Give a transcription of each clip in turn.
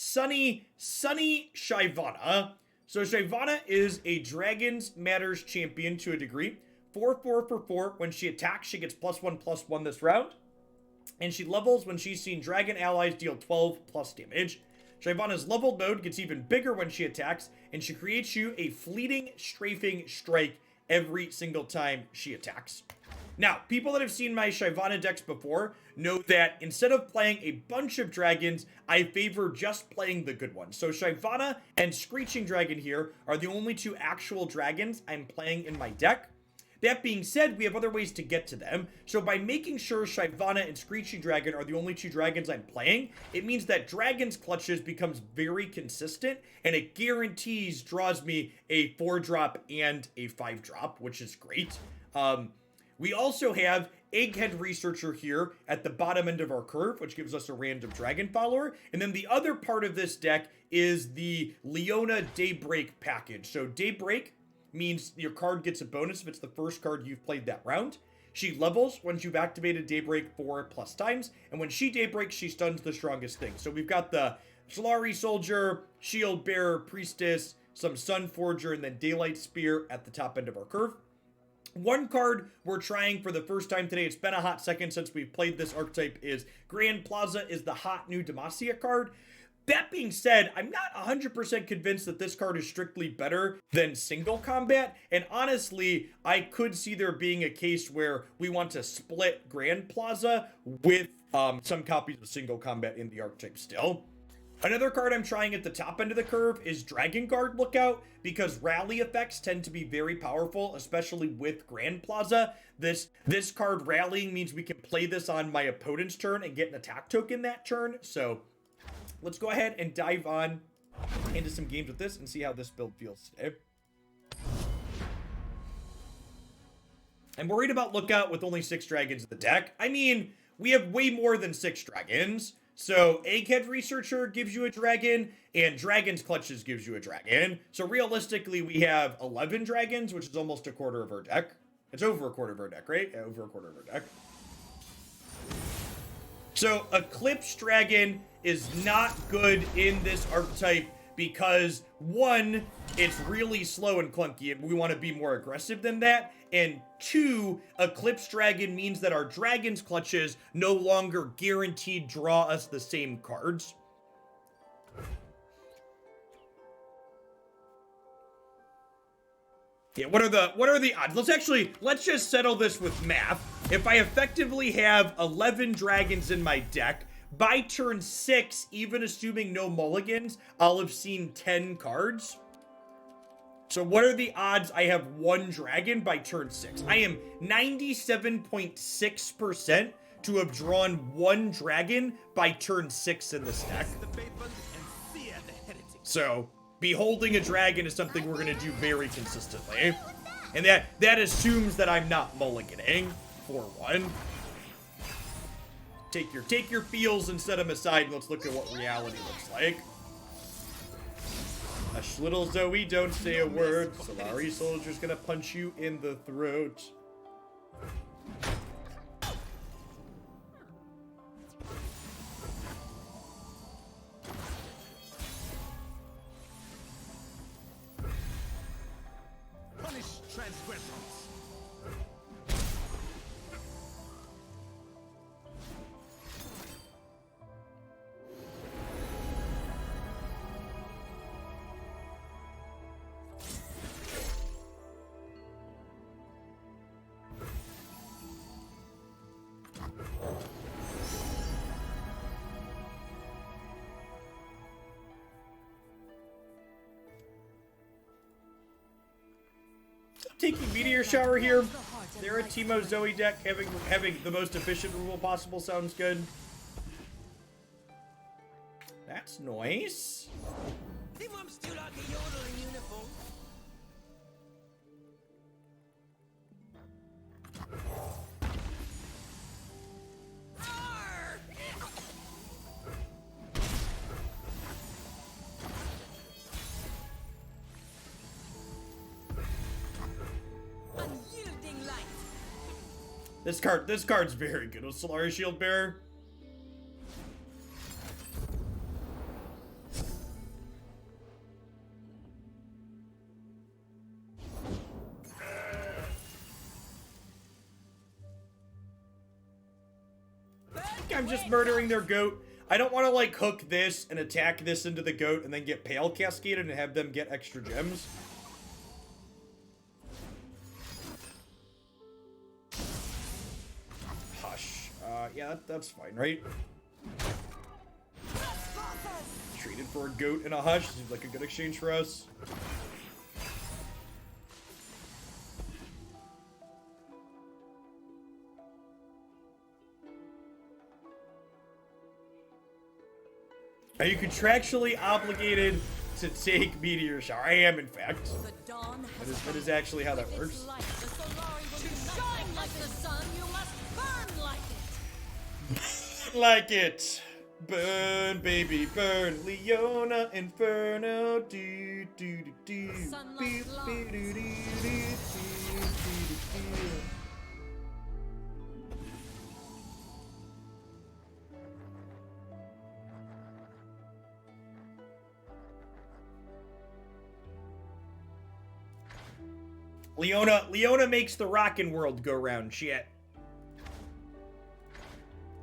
Sunny Shyvana. So Shyvana is a Dragons Matters champion to a degree. 4/4 for 4. When she attacks, she gets +1/+1 this round. And she levels when she's seen dragon allies deal 12 plus damage. Shyvana's leveled mode gets even bigger when she attacks, and she creates you a fleeting strafing strike every single time she attacks. Now, people that have seen my Shyvana decks before know that instead of playing a bunch of dragons, I favor just playing the good ones. So Shyvana and Screeching Dragon here are the only two actual dragons I'm playing in my deck. That being said, we have other ways to get to them. So by making sure Shyvana and Screeching Dragon are the only two dragons I'm playing, it means that Dragon's Clutches becomes very consistent, and it guarantees draws me a 4-drop and a 5-drop, which is great. We also have Egghead Researcher here at the bottom end of our curve, which gives us a random dragon follower. And then the other part of this deck is the Leona Daybreak package. So Daybreak means your card gets a bonus if it's the first card you've played that round. She levels once you've activated Daybreak 4+ times, and when she Daybreaks, she stuns the strongest thing. So we've got the Solari Soldier, Shield Bearer, Priestess, some Sun Forger, and then Daylight Spear at the top end of our curve. One card we're trying for the first time today, it's been a hot second since we've played this archetype, is Grand Plaza is the hot new Demacia card. That being said, I'm not 100% convinced that this card is strictly better than single combat, and honestly, I could see there being a case where we want to split Grand Plaza with some copies of single combat in the archetype still. Another card I'm trying at the top end of the curve is Dragon Guard Lookout, because rally effects tend to be very powerful, especially with Grand Plaza. This card rallying means we can play this on my opponent's turn and get an attack token that turn, so let's go ahead and dive on into some games with this and see how this build feels today. I'm worried about Lookout with only 6 dragons in the deck. I mean, we have way more than 6 dragons. So Egghead Researcher gives you a dragon, and Dragon's Clutches gives you a dragon. So realistically, we have 11 dragons, which is almost a quarter of our deck. It's over a quarter of our deck, right? Yeah, over a quarter of our deck. So Eclipse Dragon is not good in this archetype because, one, it's really slow and clunky, and we want to be more aggressive than that. And 2, Eclipse Dragon means that our Dragon's Clutches no longer guaranteed draw us the same cards. Yeah, what are the odds? Let's just settle this with math. If I effectively have 11 dragons in my deck, by turn 6, even assuming no mulligans, I'll have seen 10 cards. So what are the odds I have 1 dragon by turn 6? I am 97.6% to have drawn 1 dragon by turn 6 in this deck. So beholding a dragon is something we're going to do very consistently. And that assumes that I'm not mulliganing, for one. Take your feels and set them aside, and let's look at what reality looks like. Hush, little Zoe, don't say a word. Solari Soldier's gonna punch you in the throat. Punish transgressors. Taking Meteor Shower here. There a Teemo Zoe deck having the most efficient removal possible sounds good. That's nice. This card's very good with Solari Shield Bearer. I'm just murdering their goat. I don't want to, like, hook this and attack this into the goat and then get Pale cascaded and have them get extra gems. Hush. Yeah, that's fine, right? Traded for a goat and a hush. Seems like a good exchange for us. Are you contractually obligated to take meteor shower? I am, in fact. That is actually how that works. Shine like the sun, you must burn like it. Like it. Burn, baby, burn. Leona Inferno. Do, do, do, do. Sunlight Beep, beep, do, do, do, do, do, do. Leona makes the rockin' world go round. Shit.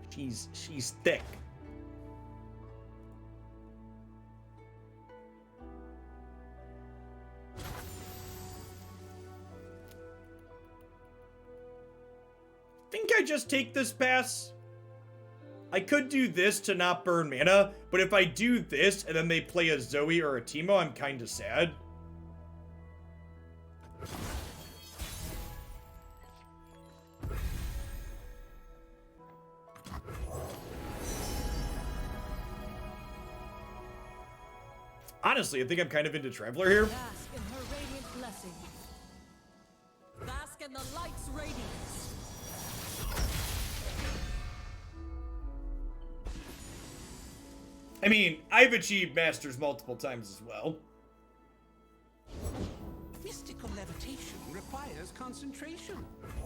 She's thick. Think I just take this pass? I could do this to not burn mana, but if I do this and then they play a Zoe or a Teemo, I'm kinda sad. Honestly, I think I'm kind of into Traveler here. Bask in her radiant blessing. Bask in the light's radiance. I mean, I've achieved Masters multiple times as well. Mystical levitation requires concentration.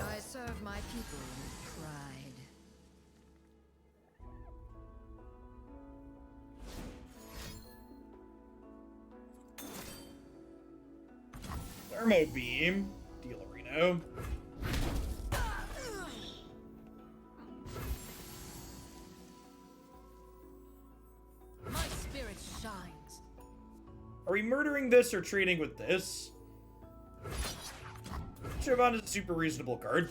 I serve my people with pride. Thermo Beam. Dealerino. My spirit shines. Are we murdering this or trading with this? Shyvana is a super reasonable card.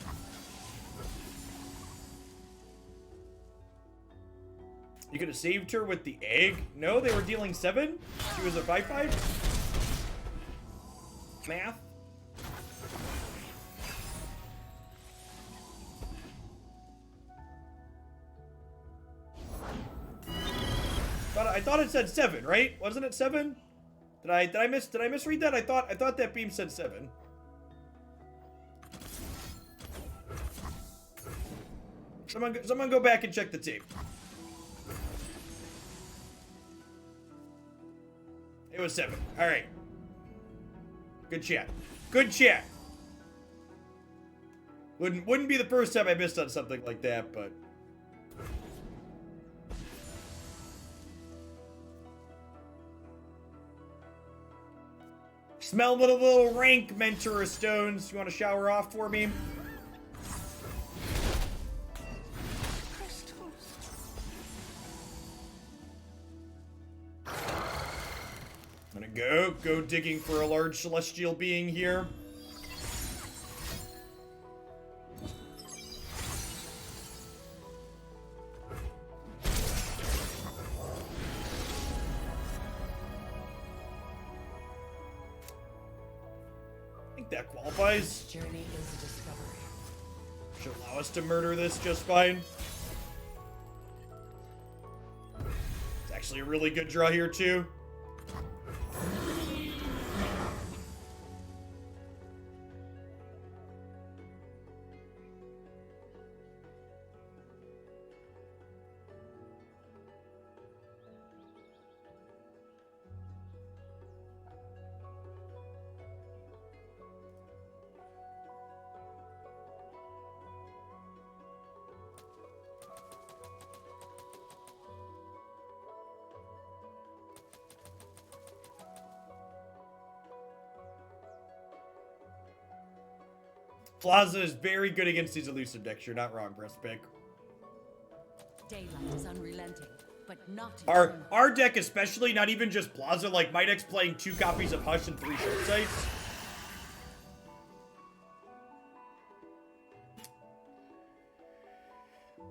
You could have saved her with the egg. No, they were dealing 7. She was a 5/5. Math. I thought it said 7, right? Wasn't it 7? Did I misread that? I thought that beam said 7. Someone go back and check the tape. It was 7. All right. Good chat. Good chat. Wouldn't be the first time I missed on something like that, but smell with a little rank, Mentor of Stones. You want to shower off for me? Crystals. I'm gonna go digging for a large celestial being here. I think that qualifies. Journey is a discovery. Should allow us to murder this just fine. It's actually a really good draw here too. Plaza is very good against these elusive decks. You're not wrong, Breastpick. Daylight is unrelenting, but not Our deck especially, not even just Plaza, like my deck's playing 2 copies of Hush and 3 Short Sights.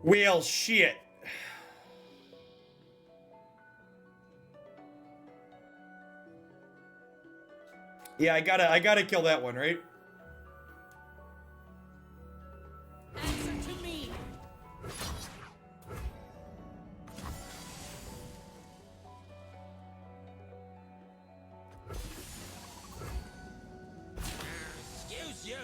Well, shit. Yeah, I gotta kill that one, right? Answer to me. Excuse you.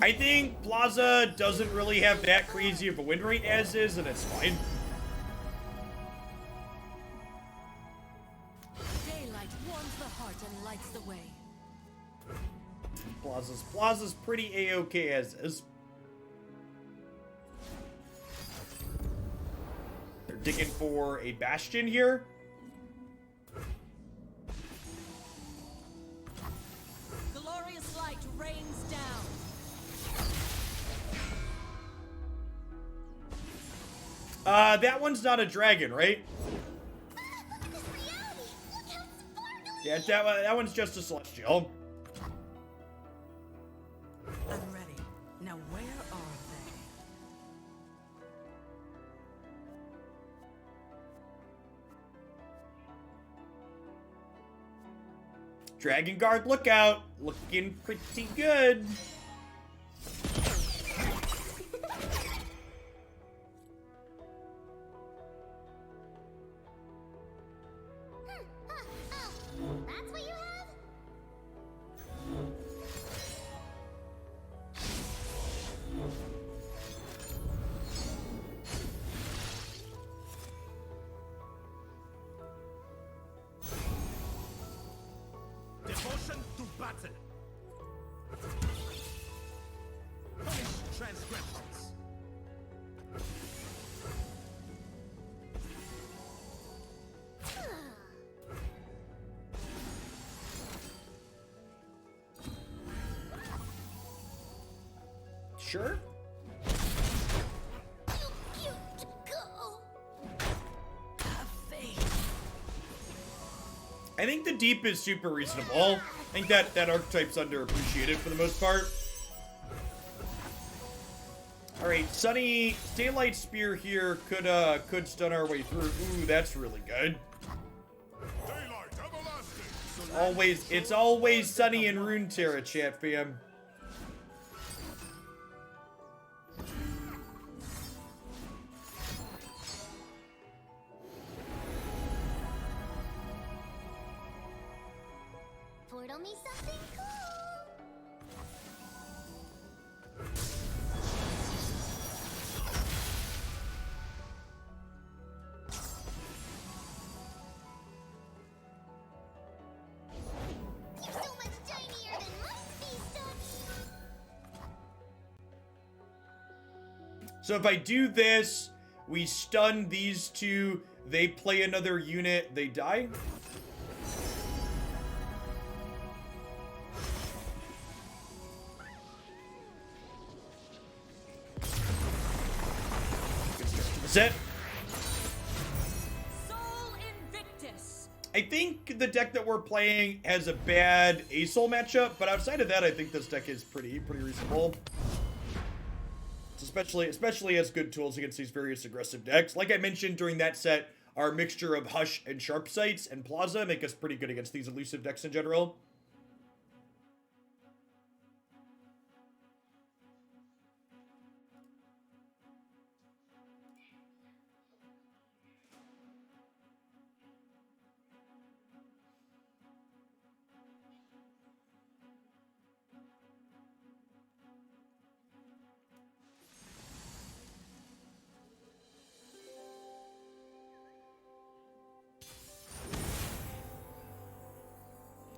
I think Plaza doesn't really have that crazy of a win rate as is, and it's fine. Daylight warms the heart and lights the way. Plaza's pretty A-okay as is. They're digging for a Bastion here. Glorious light rains down. That one's not a dragon, right? Yeah, that one's just a celestial. I'm ready. Now where are they? Dragon Guard, look out! Looking pretty good. That's what you have? Devotion to battle. Punish transgressions. Sure. Have faith. I think the deep is super reasonable. I think that archetype's underappreciated for the most part. Alright, Sunny Daylight Spear here could stun our way through. Ooh, that's really good. Daylight everlasting. It's always Sunny in Runeterra, chat fam. Portal me something cool. You're so much tinier than my space ducks. So if I do this, we stun these two, they play another unit, they die. Set. Soul Invictus. I think the deck that we're playing has a bad ASOL matchup, but outside of that, I think this deck is pretty reasonable. It's especially has good tools against these various aggressive decks. Like I mentioned during that set, our mixture of Hush and Sharp Sights and Plaza make us pretty good against these elusive decks in general.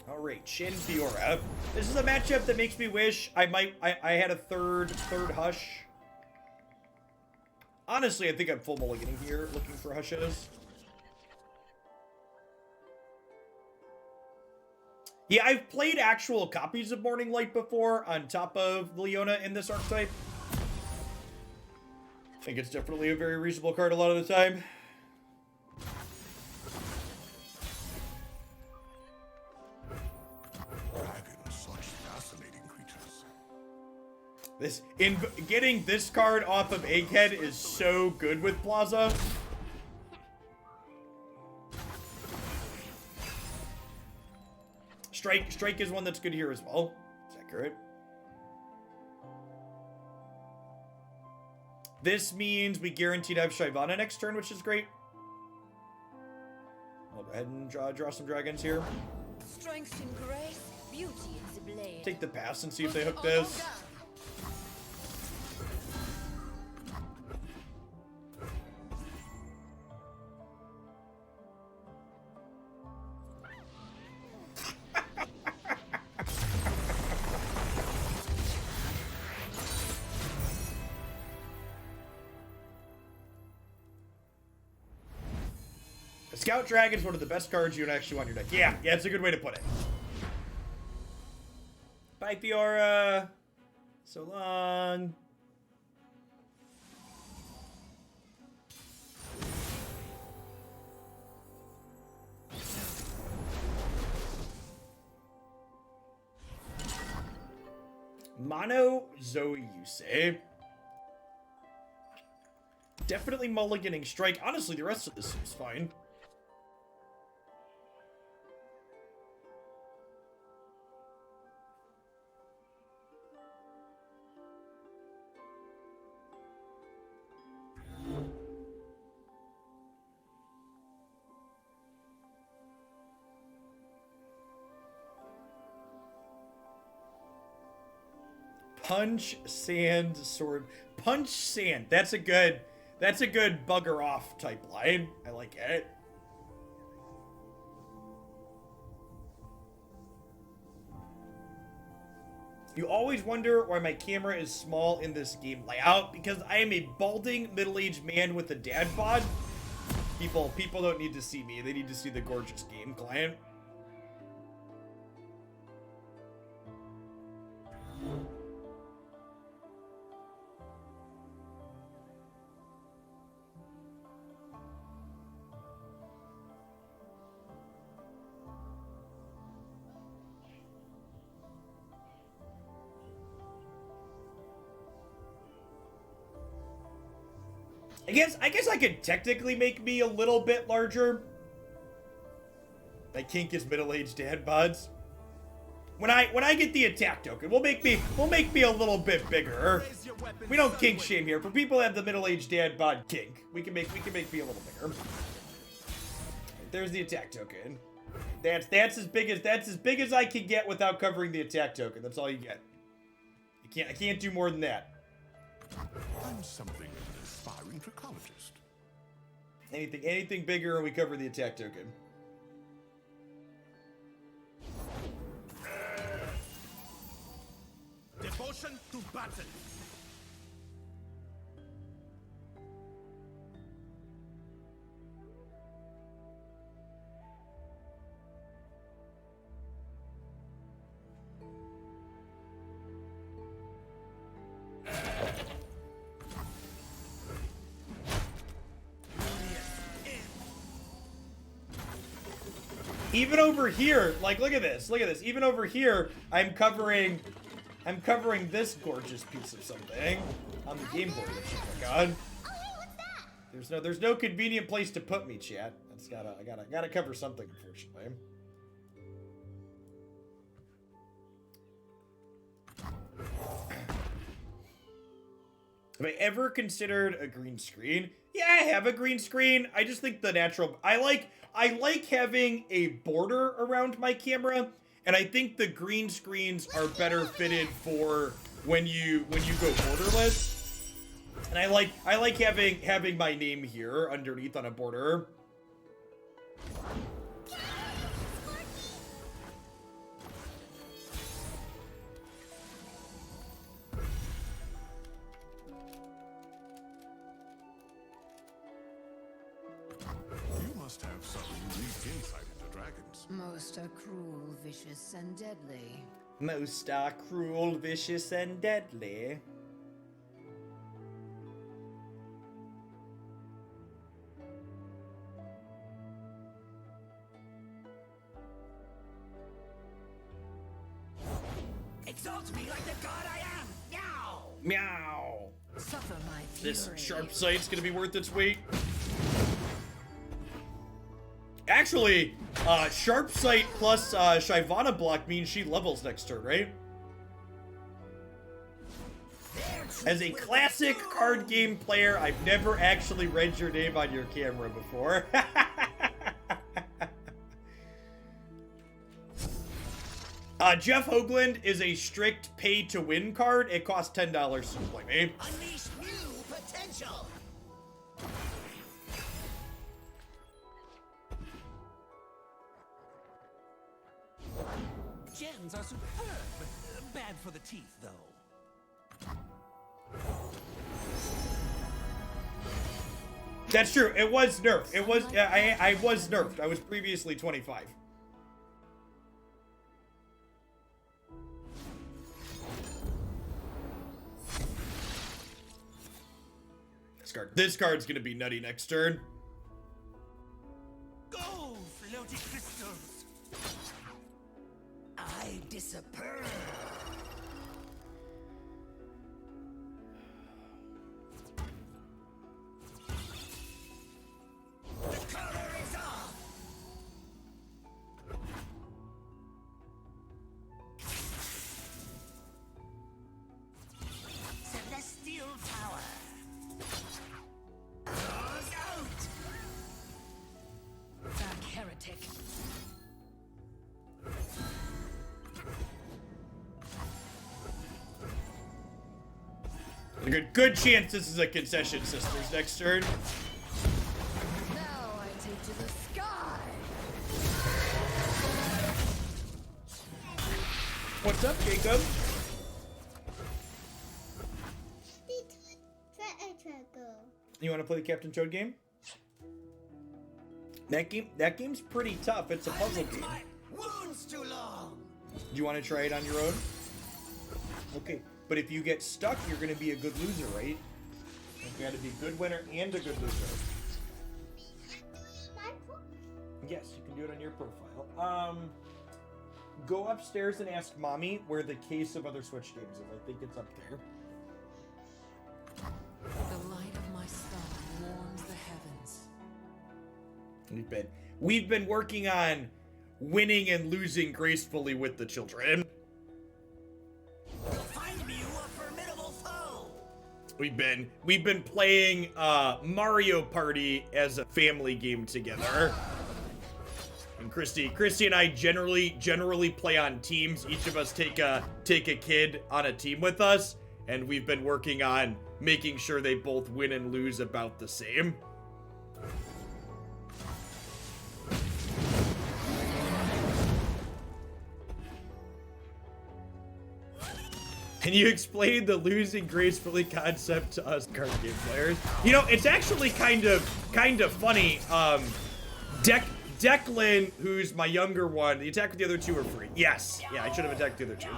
Alright, Shin Fiora. This is a matchup that makes me wish I had a third Hush. Honestly, I think I'm full mulliganing here, looking for Hushes. Yeah, I've played actual copies of Morning Light before on top of Leona in this archetype. I think it's definitely a very reasonable card a lot of the time. Dragons, such fascinating creatures. Getting this card off of Egghead is so good with Plaza. Strike is one that's good here as well. Is that correct? This means we guaranteed to have Shyvana next turn, which is great. I'll go ahead and draw some dragons here. Strength and grace, beauty in the blade. Take the pass and see if they hook this. Scout Dragon is one of the best cards you would actually want in your deck. Yeah, it's a good way to put it. Bye, Fiora. So long. Mono Zoe, you say? Definitely mulliganing Strike. Honestly, the rest of this seems fine. Punch, Sand, Sword. Punch, Sand. That's a good bugger off type line. I like it. You always wonder why my camera is small in this game layout, because I am a balding middle-aged man with a dad bod. People don't need to see me. They need to see the gorgeous game client. I guess I could technically make me a little bit larger. My kink is middle-aged dad bods. When I get the attack token, we'll make me a little bit bigger. We don't kink shame here. For people that have the middle-aged dad bod kink, we can make me a little bigger. There's the attack token. That's as big as I can get without covering the attack token. That's all you get. I can't do more than that. I'm something of an aspiring trichologist. Anything bigger and we cover the attack token. Devotion to battle. Even over here, like, look at this. Even over here, I'm covering this gorgeous piece of something on the game board. Oh my god. Oh, hey, what's that? There's no convenient place to put me, chat. I gotta cover something, unfortunately. Have I ever considered a green screen? Yeah, I have a green screen. I just think the natural... I like having a border around my camera, and I think the green screens are better fitted for when you go borderless. And I like having my name here underneath on a border. You must have some unique insight into dragons. Most are cruel, vicious, and deadly. Most are cruel, vicious, and deadly. Exalt me like the god I am! Now! Meow. Suffer my fury. This sharp sight's gonna be worth its weight. Actually, sharp sight plus Shyvana block means she levels next turn, right? As a classic card game player, I've never actually read your name on your camera before. Jeff Hoagland is a strict pay-to-win card. It costs $10 to play me. Unleash new potential! Gems are superb. Bad for the teeth, though. That's true. It was nerfed. It was. I was nerfed. I was previously 25. This card's gonna be nutty next turn. Go, floating crystals! I disappear. The color is off! Celestial Tower. Goes out! Dark heretic. Good chance this is a concession, sisters. Next turn. Now I take to the sky. What's up, Jacob? You want to play the Captain Toad game? That game's pretty tough. It's a puzzle game. My wounds too long! Do you want to try it on your own? Okay, but if you get stuck, you're going to be a good loser, right? You got to be a good winner and a good loser. Yes, you can do it on your profile. Go upstairs and ask Mommy where the case of other Switch games is. I think it's up there. The light of my star warms the heavens. We've been working on winning and losing gracefully with the children. Find me a formidable foe! We've been playing Mario Party as a family game together. And Christy and I generally play on teams. Each of us take a kid on a team with us, and we've been working on making sure they both win and lose about the same. Can you explain the losing gracefully concept to us card game players? You know, it's actually kind of funny. Declan, who's my younger one, the attack with the other two are free. Yes. Yeah, I should have attacked the other two.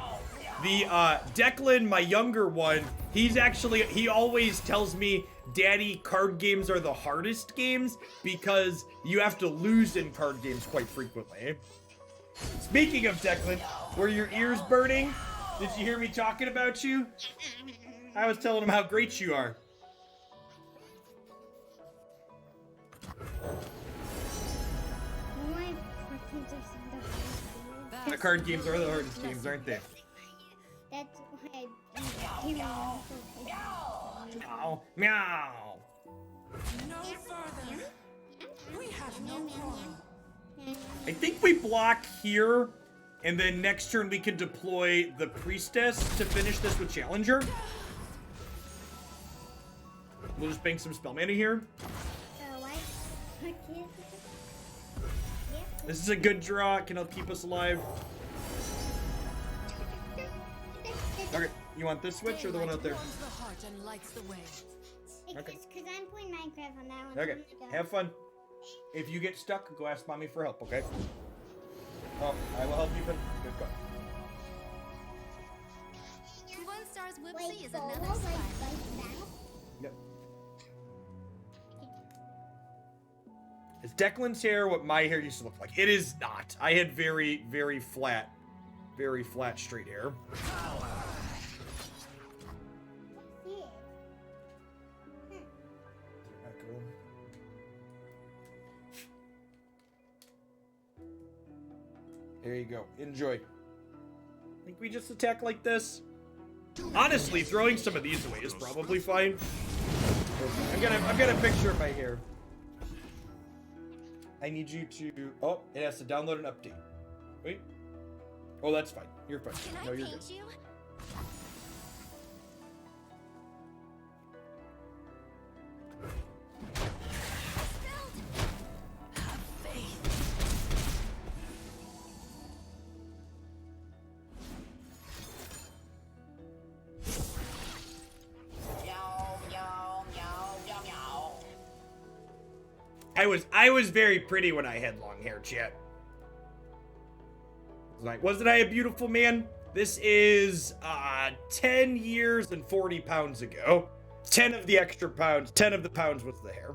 The Declan, my younger one, he always tells me, Daddy, card games are the hardest games because you have to lose in card games quite frequently. Speaking of Declan, were your ears burning? Did you hear me talking about you? I was telling him how great you are. The card games are the hardest games, aren't they? That's why I meow. Meow. Meow. No further. We have no quarrel. I think we block here, and then next turn we can deploy the Priestess to finish this with Challenger. We'll just bank some spell mana here. This is a good draw. It can help keep us alive. Okay, you want this switch or the one out there? Warms the heart and lights the way. Okay. Because I'm playing Minecraft on that one. Okay, have fun. If you get stuck, go ask Mommy for help, okay? Oh, I will help you, but good go. One star's Wait, whoopsie is so another like spiral. that? Yep. Is Declan's hair what my hair used to look like? It is not. I had very, very flat straight hair. See it. Echo. There you go. Enjoy. Think we just attack like this? Honestly, throwing some of these away is probably fine. I've got a picture of my hair. I need you to. Oh, it has to download an update. Wait. Oh, that's fine. You're fine. Can No, I you're paint good. you? I was very pretty when I had long hair, chat. Like, wasn't I a beautiful man? This is 10 years and 40 pounds ago. 10 of the extra pounds, 10 of the pounds was the hair.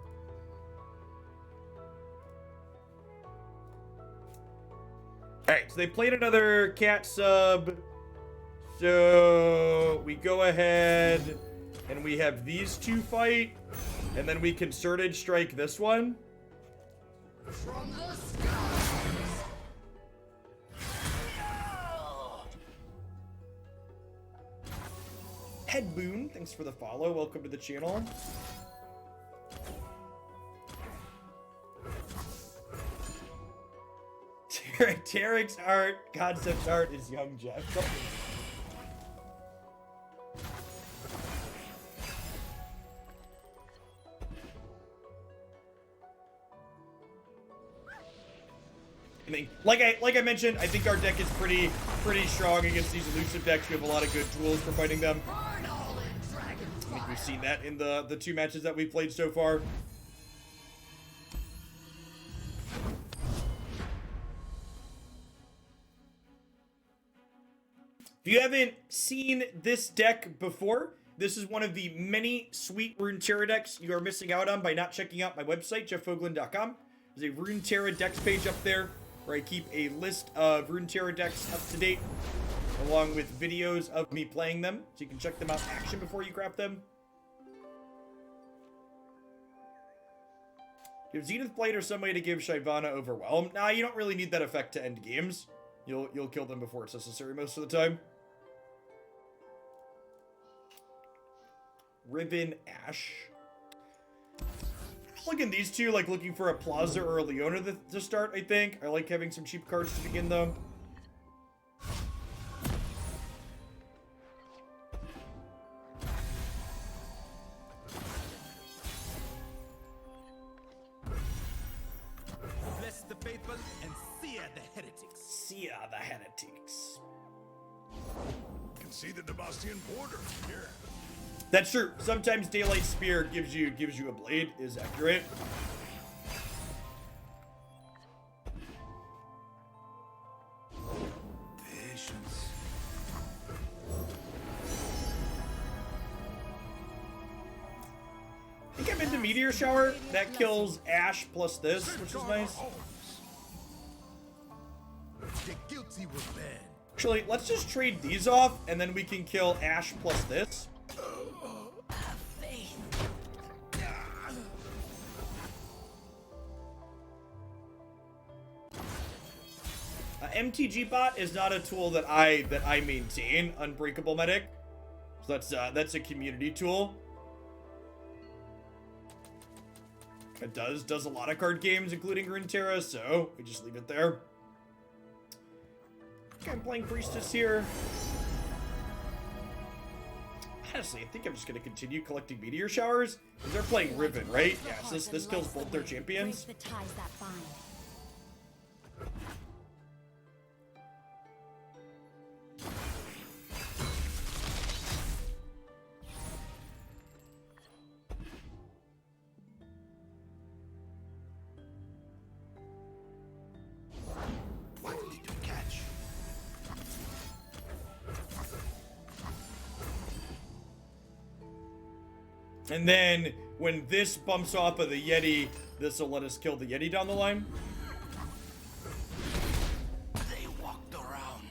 Alright, so they played another cat sub. So we go ahead and we have these two fight. And then we concerted strike this one. From the skies! Head Boon, thanks for the follow. Welcome to the channel. Tarek's art, concept art is young Jeff. I mean, like I mentioned, I think our deck is pretty strong against these elusive decks. We have a lot of good tools for fighting them. I think we've seen that in the two matches that we've played so far. If you haven't seen this deck before, this is one of the many sweet Runeterra decks you are missing out on by not checking out my website, jeffhoagland.com. There's a Runeterra decks page up there where I keep a list of Runeterra decks up to date, along with videos of me playing them, so you can check them out in action before you grab them. Give Zenith Blade or some way to give Shyvana Overwhelm. Nah, you don't really need that effect to end games. You'll kill them before it's necessary most of the time. Riven Ash. Looking these two, like looking for a Plaza or a Leona to start, I think. I like having some cheap cards to begin though. Bless the faithful and sear the heretics. See ya, the heretics. You can see the Demacian border here. That's true. Sometimes Daylight Spear gives you a blade, is accurate. Patience. I think I'm into Meteor Shower. That kills Ash plus this, which is nice. The guilty will bend. Actually, let's just trade these off, and then we can kill Ash plus this. MTG bot is not a tool that I maintain. Unbreakable Medic, so that's a community tool. It does a lot of card games, including Runeterra, so we just leave it there. Okay, I'm playing Priestess here. Honestly, I think I'm just gonna continue collecting Meteor Showers. Because they're playing Riven, right? Yeah, so this kills both their champions. Break the ties that bind. And then when this bumps off of the Yeti, this will let us kill the Yeti down the line. They walked around.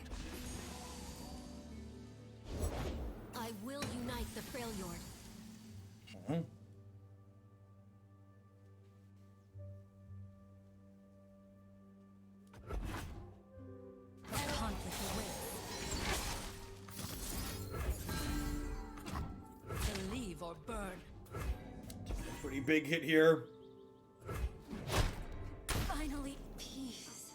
I will unite the Freljord. The conflict awaits. Believe or burn. Pretty big hit here. Finally, peace.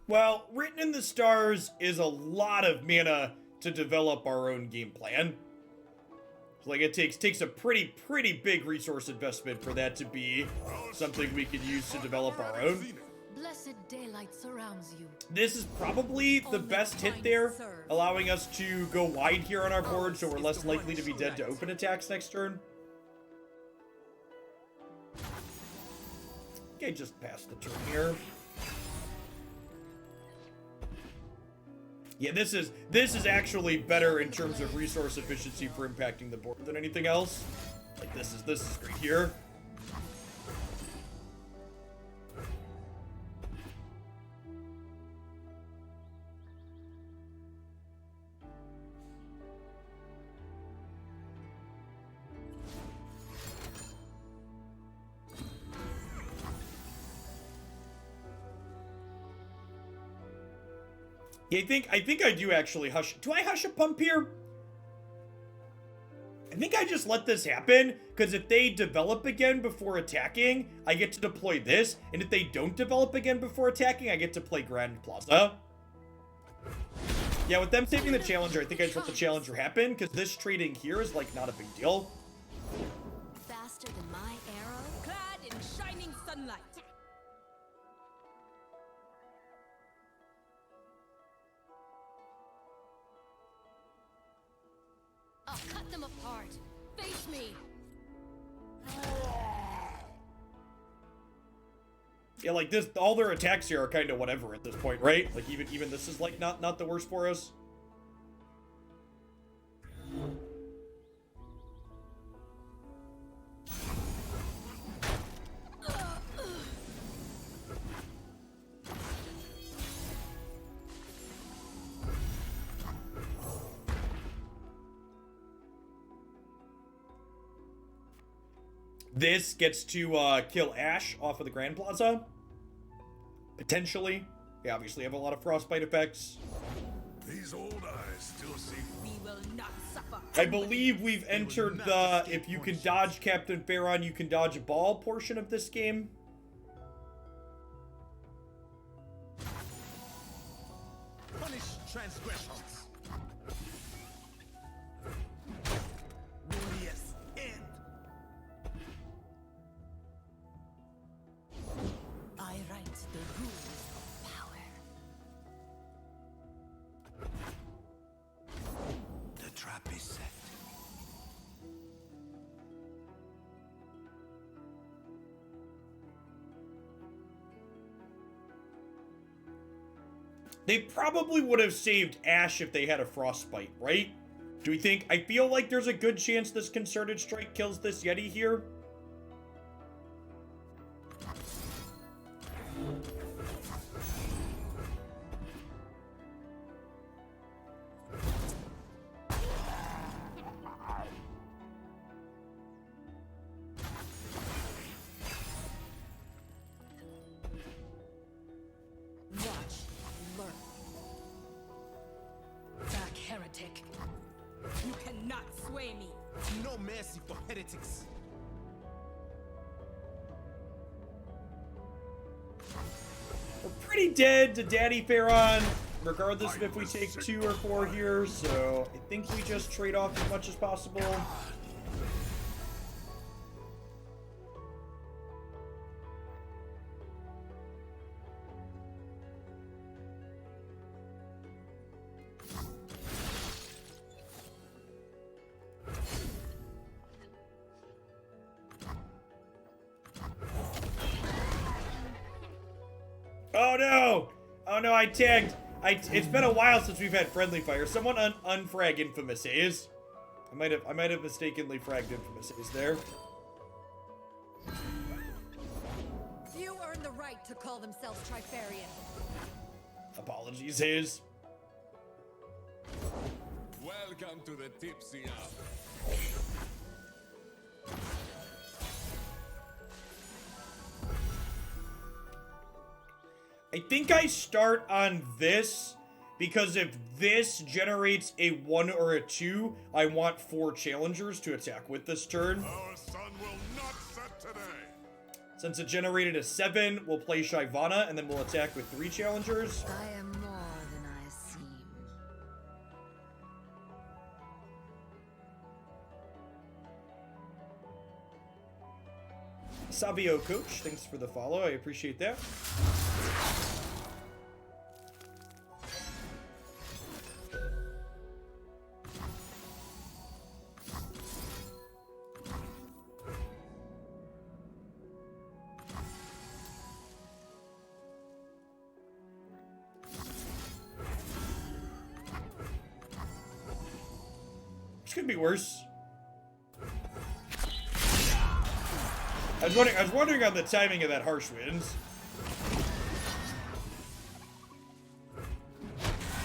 Well, written in the stars is a lot of mana to develop our own game plan. Like it takes a pretty big resource investment for that to be something we could use to develop our own. Blessed daylight surrounds you. This is probably the best hit there, allowing us to go wide here on our board so we're less likely to be dead to open attacks next turn. Okay, just pass the turn here. Yeah, this is actually better in terms of resource efficiency for impacting the board than anything else. Like this is great here. Yeah, I think I do actually hush. Do I hush a pump here? I think I just let this happen, because if they develop again before attacking, I get to deploy this, and if they don't develop again before attacking, I get to play Grand Plaza. Yeah, with them saving the Challenger, I think I just let the Challenger happen, because this trading here is, like, not a big deal. Faster than my arrow, clad in shining sunlight. I'll cut them apart. Face me. Yeah, like this, all their attacks here are kind of whatever at this point, right? Like even this is like not the worst for us. This gets to kill Ash off of the Grand Plaza. Potentially. They obviously have a lot of frostbite effects. These old eyes still see. We will not suffer. I believe we've entered the if you can dodge Captain Pharaon, you can dodge a ball portion of this game. Punish transgressions. Warriors end. I write the rules of power. The trap is set. They probably would have saved Ash if they had a frostbite, right? Do we think? I feel like there's a good chance this concerted strike kills this Yeti here. Watch, learn. Back, heretic. You cannot sway me. No mercy for heretics. We're pretty dead to Daddy Pharaon, regardless of if we take 2 or 4 here, so I think we just trade off as much as possible. Oh no! Oh no, I tagged. It's been a while since we've had friendly fire. Someone unfrag Infamous Haze. I might have mistakenly fragged Infamous Haze there. Few earn the right to call themselves Trifarian. Apologies, Haze. Welcome to the tipsy hour. I think I start on this because if this generates a 1 or a 2, I want 4 challengers to attack with this turn. Our sun will not set today. Since it generated a 7, we'll play Shyvana and then we'll attack with 3 challengers. I am more than I seem. Savio Coach, thanks for the follow. I appreciate that. This could be worse. I was wondering on the timing of that harsh winds.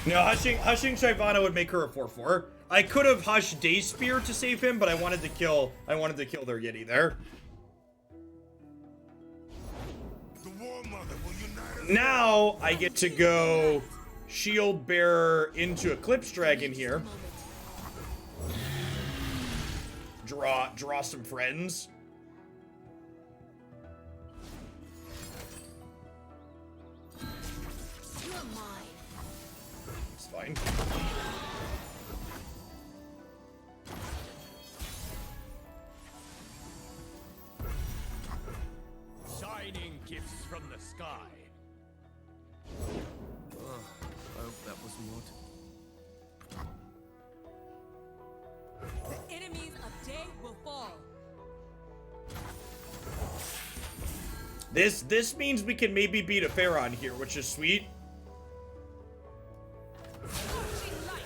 No, hushing Shyvana would make her a 4/4. I could have hushed Day Spear to save him, but I wanted to kill their Yeti there. The War Mother will unite us. Now I get to go Shield Bearer into Eclipse Dragon here. Draw some friends. You're mine. It's fine. Shining gifts from the sky. I hope that was wood. The enemies of day will fall. This means we can maybe beat a Pharaon here, which is sweet. Scorching light.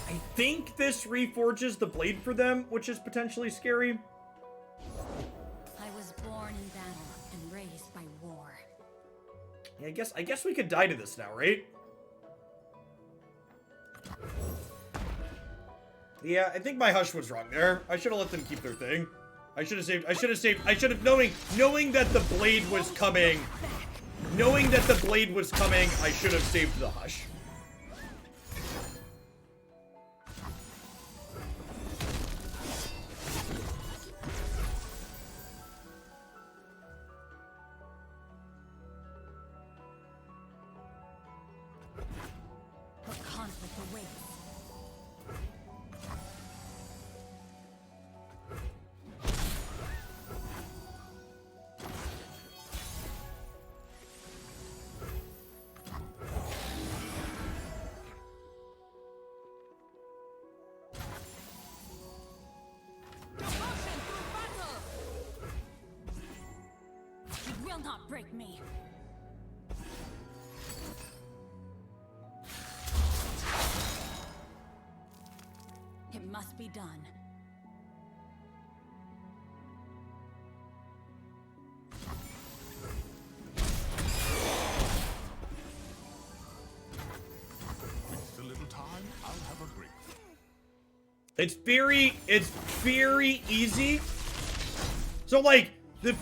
I think this reforges the blade for them, which is potentially scary. I was born in battle and raised by war. Yeah, I guess we could die to this now, right? Yeah, I think my hush was wrong there. I should have let them keep their thing. I should have knowing that the blade was coming. Knowing that the blade was coming, I should have saved the hush. What conflict awaits? Devotion through battle! You will not break me. It must be done. With a little time, I'll have a break. It's very easy. So like the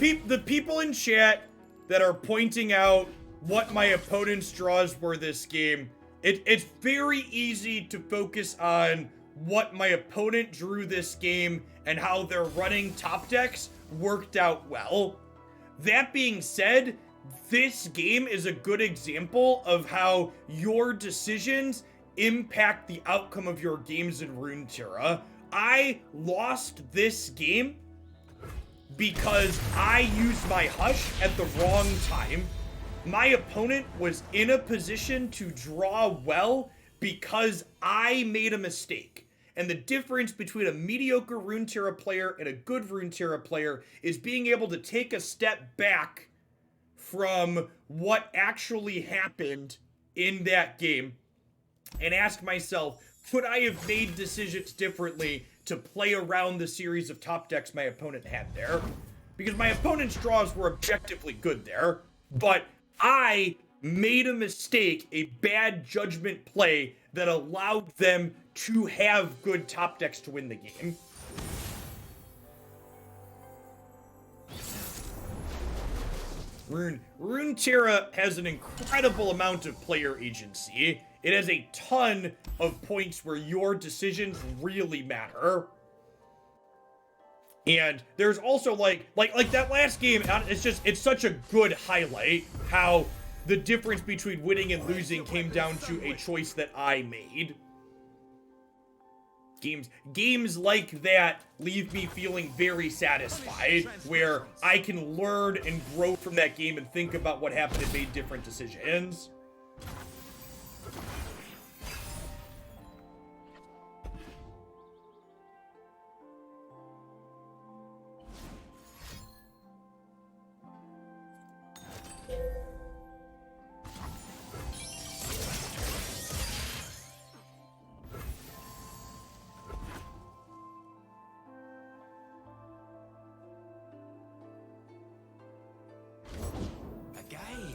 people in chat that are pointing out what my opponent's draws were this game, it's very easy to focus on what my opponent drew this game and how their running top decks worked out well. That being said, this game is a good example of how your decisions impact the outcome of your games in Runeterra. I lost this game because I used my Hush at the wrong time. My opponent was in a position to draw well because I made a mistake. And the difference between a mediocre Runeterra player and a good Runeterra player is being able to take a step back from what actually happened in that game and ask myself, could I have made decisions differently to play around the series of top decks my opponent had there? Because my opponent's draws were objectively good there, but I made a mistake, a bad judgment play that allowed them to have good top decks to win the game. Runeterra has an incredible amount of player agency. It has a ton of points where your decisions really matter. And there's also like that last game, it's such a good highlight how the difference between winning and losing came down to a choice that I made. Games like that leave me feeling very satisfied, where I can learn and grow from that game and think about what happened and made different decisions.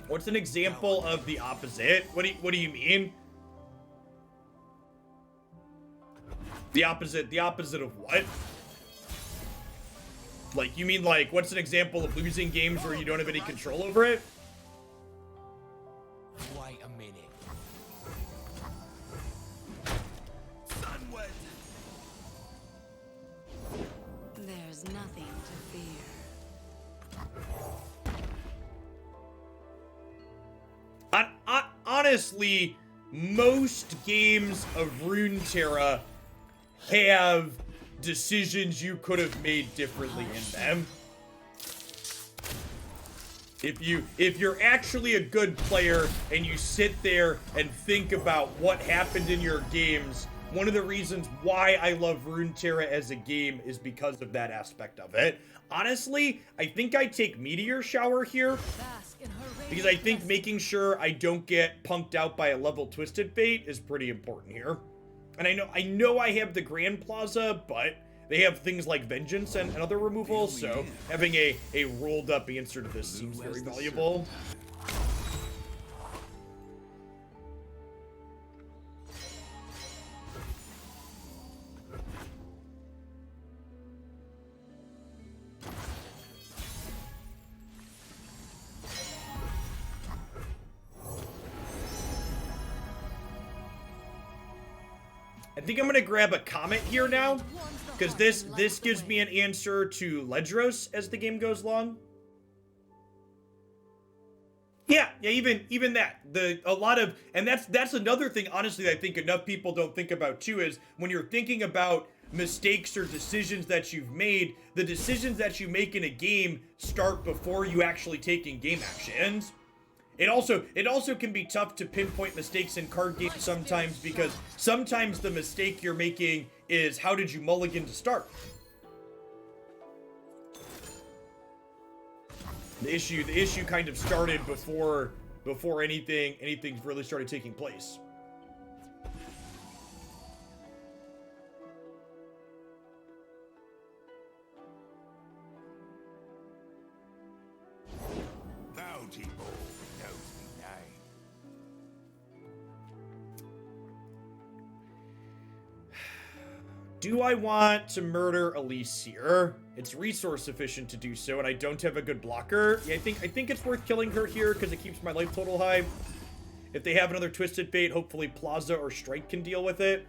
What's an example of the opposite? What do you mean? The opposite of what? Like, you mean like, what's an example of losing games where you don't have any control over it? Wait a minute. There's nothing to fear. Honestly, most games of Runeterra have decisions you could have made differently in them. If you're actually a good player and you sit there and think about what happened in your games, one of the reasons why I love Runeterra as a game is because of that aspect of it. Honestly, I think I take Meteor Shower here, because I think making sure I don't get punked out by a level Twisted Fate is pretty important here. And I know I have the Grand Plaza, but they have things like Vengeance and other removals, so having a rolled up answer to this seems very valuable. I think I'm gonna grab a Comet here now, because this gives me an answer to Ledros as the game goes along. Yeah, even that. And that's another thing, honestly, that I think enough people don't think about too, is when you're thinking about mistakes or decisions that you've made, the decisions that you make in a game start before you actually take in-game actions. It also can be tough to pinpoint mistakes in card games sometimes, because sometimes the mistake you're making is, how did you mulligan to start? The issue kind of started before anything really started taking place. Do I want to murder Elise here? It's resource efficient to do so, and I don't have a good blocker. Yeah, I think it's worth killing her here because it keeps my life total high. If they have another Twisted Fate, hopefully Plaza or Strike can deal with it.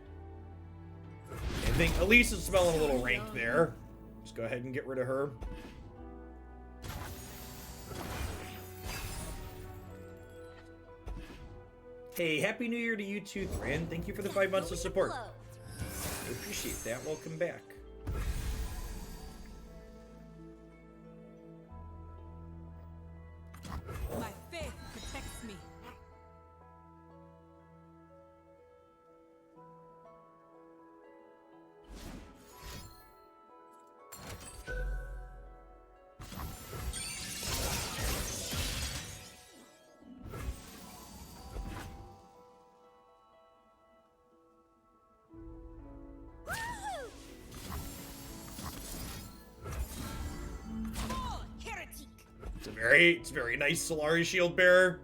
think Elise is smelling a little rank there. Just go ahead and get rid of her. Hey, Happy New Year to you too, Thran. Thank you for the 5 months of support. I appreciate that. Welcome back. My faith protects me. It's a very nice Solari shield bearer.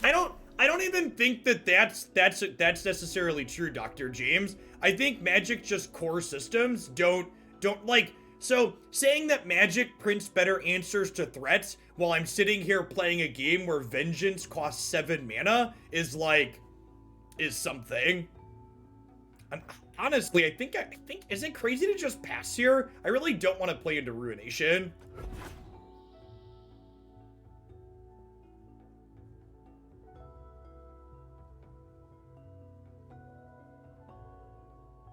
I don't even think that that's necessarily true, Dr. James. I think Magic just core systems don't like. So, saying that Magic prints better answers to threats while I'm sitting here playing a game where Vengeance costs 7 mana is something. Honestly, I think, is it crazy to just pass here? I really don't want to play into Ruination.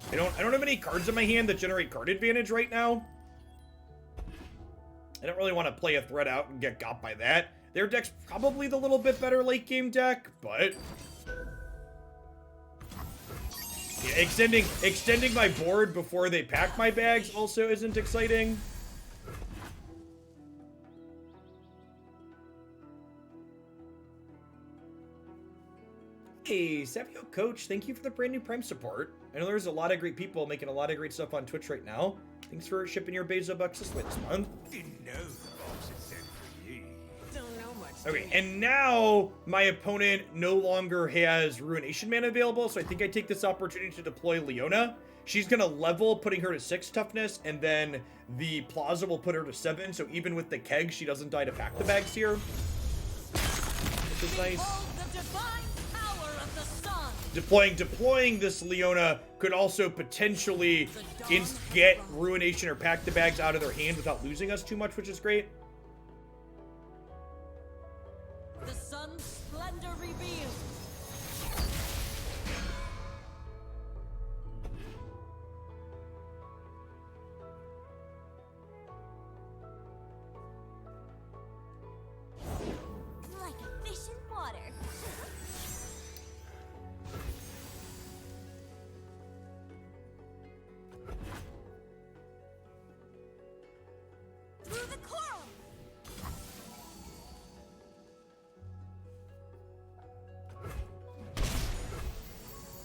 I don't have any cards in my hand that generate card advantage right now. I don't really want to play a threat out and get got by that. Their deck's probably the little bit better late game deck, but yeah, extending my board before they pack my bags also isn't exciting. Hey, Savio Coach, thank you for the brand new Prime support. I know there's a lot of great people making a lot of great stuff on Twitch right now. Thanks for shipping your Bezo bucks this way this month. Didn't know the box had sent for you. Don't know much. Okay, and now my opponent no longer has Ruination mana available, so I think I take this opportunity to deploy Leona. She's gonna level, putting her to 6 toughness, and then the Plaza will put her to 7, so even with the keg, she doesn't die to pack the bags here. Which is nice. Behold the divine power of the sun. Deploying this Leona could also potentially get Ruination or pack the bags out of their hand without losing us too much, which is great. The sun's splendor revealed. Like a fish in water. Through the coral.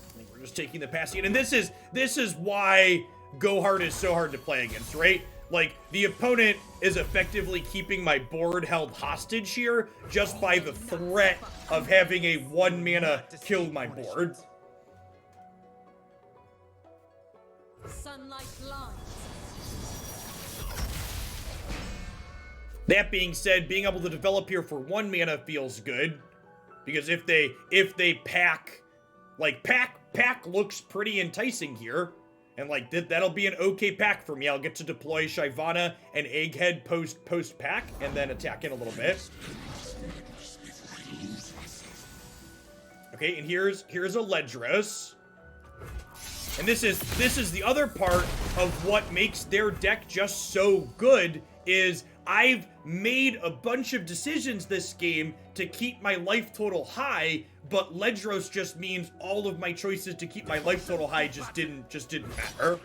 I think we're just taking the passing, and this is why Go Hard is so hard to play against, right? Like, the opponent is effectively keeping my board held hostage here just by the threat of having a 1 mana kill my board. Sunlight blinds. That being said, being able to develop here for 1 mana feels good, because if they pack, like pack looks pretty enticing here, and like that'll be an okay pack for me. I'll get to deploy Shyvana and Egghead post pack, and then attack in a little bit. Okay, and here's a Ledros. And this is the other part of what makes their deck just so good, is I've made a bunch of decisions this game to keep my life total high, but Ledros just means all of my choices to keep my life total high just didn't matter.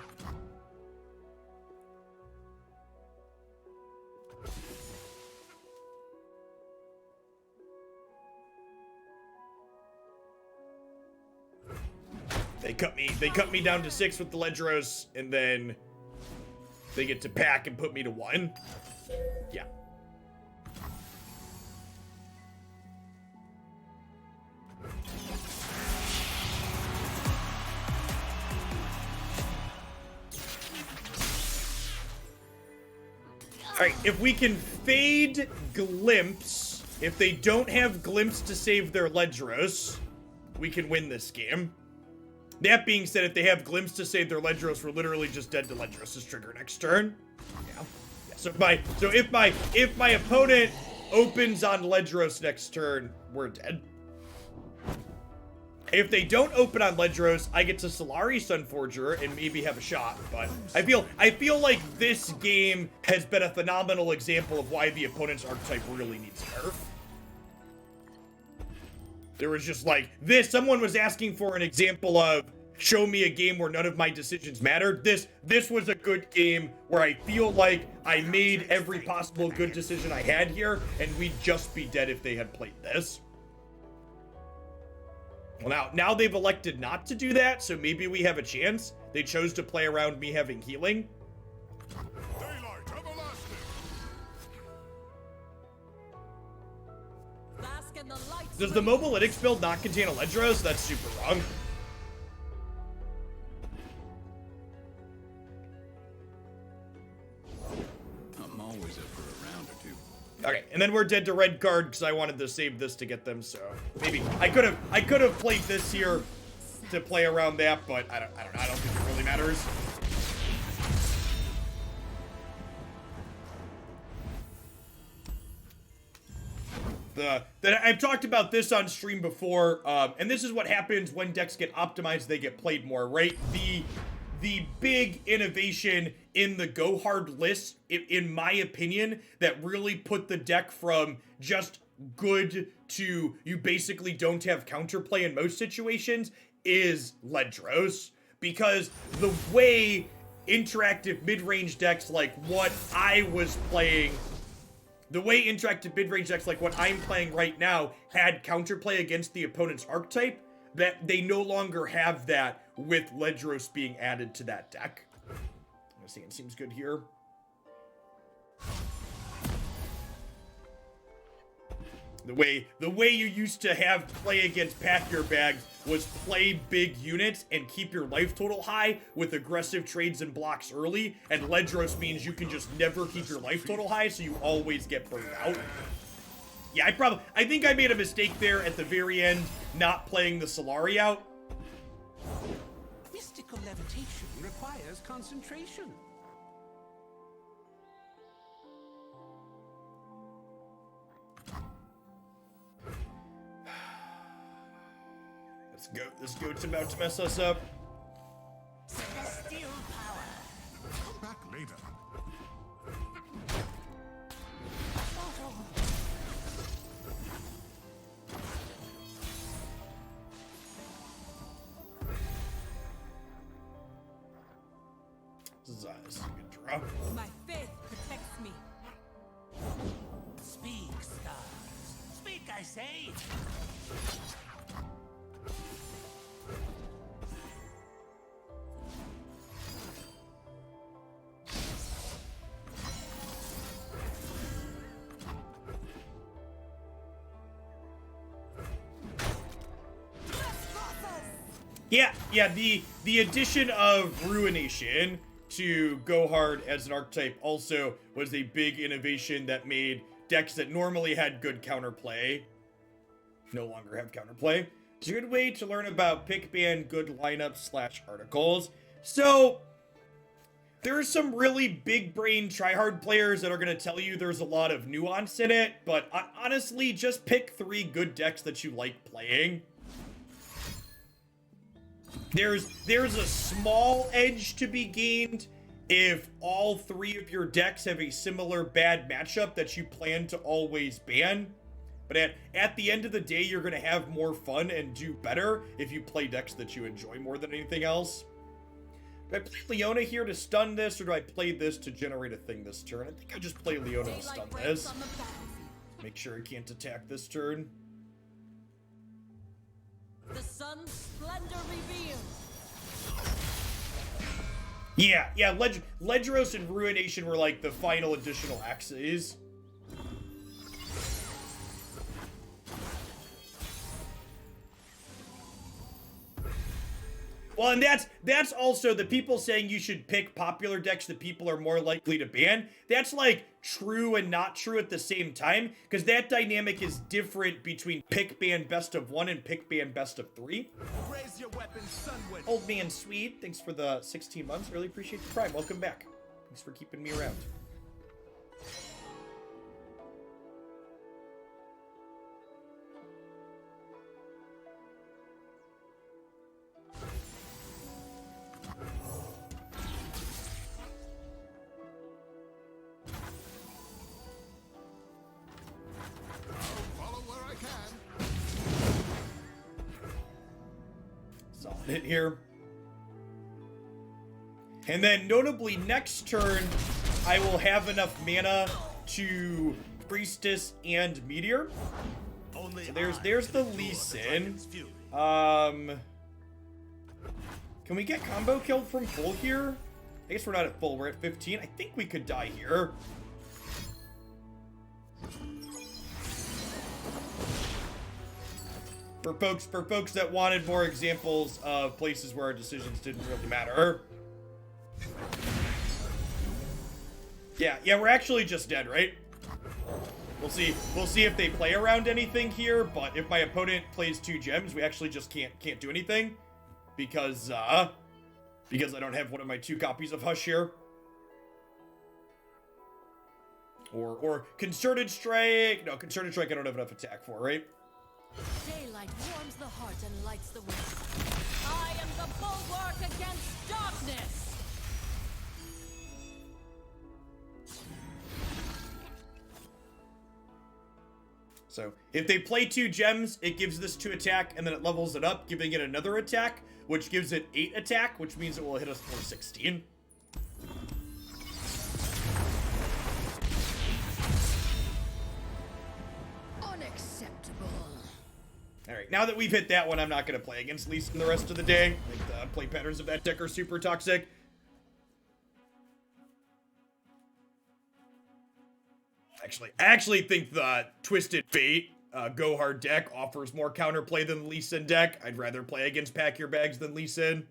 They cut me down to 6 with the Ledros, and then they get to pack and put me to 1. Yeah. Alright, if we can fade Glimpse, if they don't have Glimpse to save their Ledros, we can win this game. That being said, if they have Glimpse to save their Ledros, we're literally just dead to Ledros' trigger next turn. Yeah. So if my opponent opens on Ledros next turn, we're dead. If they don't open on Ledros, I get to Solari Sunforger and maybe have a shot. But I feel like this game has been a phenomenal example of why the opponent's archetype really needs nerf. There was just like this. Someone was asking for an example of show me a game where none of my decisions mattered. This was a good game where I feel like I made every possible good decision I had here, and we'd just be dead if they had played this. Well, now they've elected not to do that, so maybe we have a chance. They chose to play around me having healing. Daylight everlasting. Bask in the lights. Does the Mobilytics build not contain a Ledros? That's super wrong. I'm always up for a round or two. Okay, and then we're dead to red card because I wanted to save this to get them. So maybe I could have played this here to play around that, but I don't think it really matters. I've talked about this on stream before, and this is what happens when decks get optimized. They get played more, right? The big innovation in the Go Hard list, in my opinion, that really put the deck from just good to you basically don't have counterplay in most situations is Ledros. Because the way interactive mid-range decks like what I was playing, the way interactive mid-range decks like what I'm playing right now had counterplay against the opponent's archetype, that they no longer have that with Ledros being added to that deck. I'm seeing it seems good here. The way you used to have play against Pack Your Bags was play big units and keep your life total high with aggressive trades and blocks early, and Ledros means you can just never keep your life total high, so you always get burned out. Yeah, I think I made a mistake there at the very end, not playing the Solari out. Mystical levitation requires concentration. This goat's about to mess us up. Celestial power. Come back later. This is a good draw. My faith protects me. Speak, stars. Speak, I say. Yeah, the addition of Ruination to Go Hard as an archetype also was a big innovation that made decks that normally had good counterplay no longer have counterplay. It's a good way to learn about pick ban good lineups / articles. So there are some really big brain tryhard players that are going to tell you there's a lot of nuance in it, but honestly, just pick 3 good decks that you like playing. There's a small edge to be gained if all 3 of your decks have a similar bad matchup that you plan to always ban. But at the end of the day, you're going to have more fun and do better if you play decks that you enjoy more than anything else. Do I play Leona here to stun this, or do I play this to generate a thing this turn? I think I just play Leona to stun this. Make sure I can't attack this turn. The sun's splendor revealed. Yeah, Ledros and Ruination were like the final additional axes. Well, and that's also the people saying you should pick popular decks that people are more likely to ban. That's like true and not true at the same time, because that dynamic is different between pick ban best of 1 and pick ban best of 3. Raise your weapon, Sunward. Old Man Swede, thanks for the 16 months. Really appreciate the prime. Welcome back. Thanks for keeping me around. Follow where I can. Solid hit here. And then, notably, next turn, I will have enough mana to Priestess and Meteor. Only So I there's the can endure Lee the Sin. dragon's fury. Can we get combo killed from full here? I guess we're not at full, we're at 15. I think we could die here. For folks that wanted more examples of places where our decisions didn't really matter. Yeah, we're actually just dead, right? We'll see if they play around anything here, but if my opponent plays 2 gems, we actually just can't do anything. Because I don't have one of my 2 copies of Hush here. Or Concerted Strike. No, Concerted Strike I don't have enough attack for, right? Daylight warms the heart and lights the way. I am the bulwark against darkness. So, if they play 2 gems, it gives this 2 attack, and then it levels it up, giving it another attack, which gives it 8 attack, which means it will hit us for 16. Unacceptable. Alright, now that we've hit that one, I'm not going to play against Lee Sin the rest of the day. Like, the play patterns of that deck are super toxic. I actually think the Twisted Fate Go Hard deck offers more counterplay than the Lee Sin deck. I'd rather play against Pack Your Bags than Lee Sin.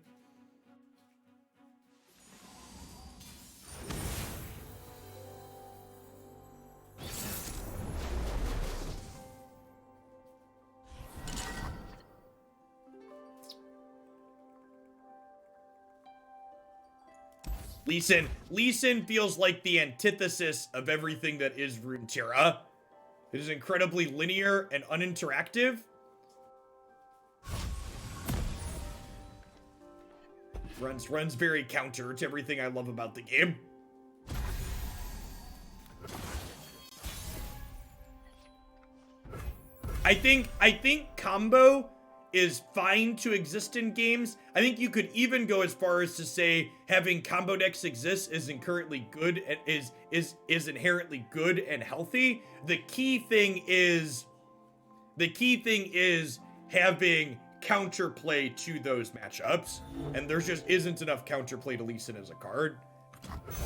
Lee Sin feels like the antithesis of everything that is Runeterra. It is incredibly linear and uninteractive. Runs very counter to everything I love about the game. I think combo is fine to exist in games. I think you could even go as far as to say having combo decks exist is inherently good and is inherently good and healthy. The key thing is having counterplay to those matchups, and there just isn't enough counterplay to Lee Sin as a card.